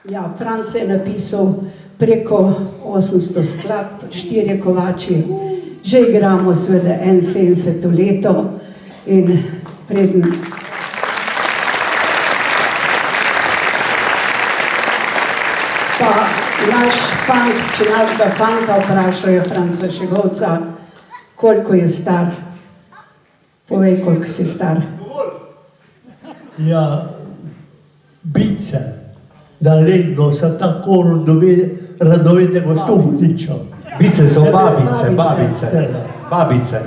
Ja, Franc je napisal preko 800 skladb, 4 kovači. Že igramo seveda 71. leto in preden pa naš fant, če našega fanta vprašajo, Franca Šegovca, koliko je star. Povej, koliko si star. Ja, bice, da letno so tako radovedne gostovičo. Bice so babice.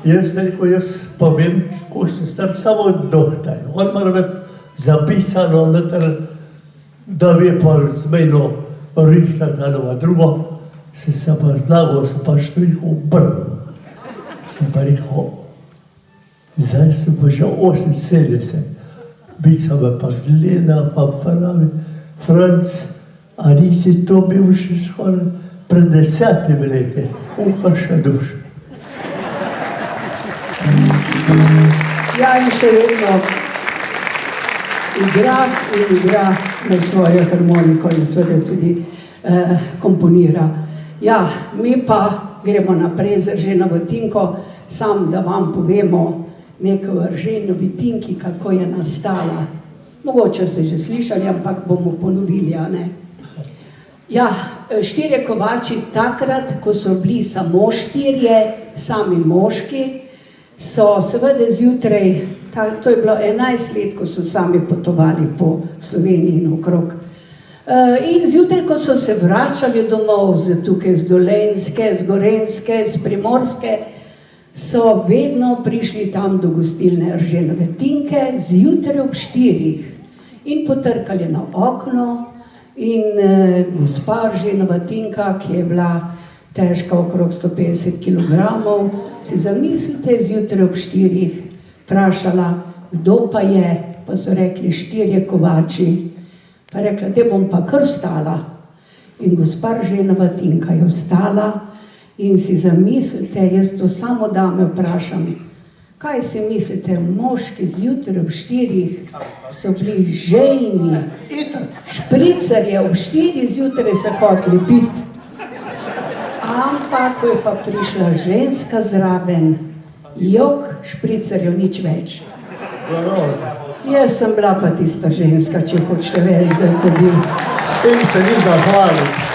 Jaz rekel, jaz povem, ko sem star samo dohtaj. On mora biti zapisano, da je pa zmejno rihtati ali drugo. Se pa znago, se pa številko obrnil. Sem pa rekel, zdaj sem pa že 78. Bica me pa gleda, pa pravi, Franc, a nisi to bil še skoraj pred 10 leti? Uka še duš. Ja, in še vedno igra na svojo harmoniko in seveda tudi komponira. Ja, mi pa gremo naprej z Erženovo Tinko, sam da vam povemo nekaj o Erženovi Tinki, kako je nastala. Mogoče ste že slišali, ampak bomo ponovili, a ne? Ja, 4 kovači takrat, ko so bili samo 4, sami moški, so seveda zjutraj, to je bilo 11 let, ko so sami potovali po Sloveniji in okrog. In zjutraj, ko so se vračali domov, tukaj z Dolenjske, z Gorenjske, z Primorske, so vedno prišli tam do gostilne Erženove Tinke, zjutraj ob 4 in potrkali na okno in gospa Erženova Tinka, ki je bila težka okrog 150 kilogramov, si zamislite, zjutraj ob 4 vprašala, kdo pa je, pa so rekli 4 kovači, pa rekla, te bom pa kar vstala. In gospa Erženova Tinka je vstala in si zamislite, jaz to samo dame vprašam, kaj si mislite, moški zjutraj ob 4 so bili žejni, špricarje ob 4 zjutraj se hoteli piti. Ampak, ko je pa prišla ženska zraven, jok, špricarjev nič več. Jaz sem bila pa tista ženska, če hočete vedeti, da je to bil. S tem se ni zahvalil.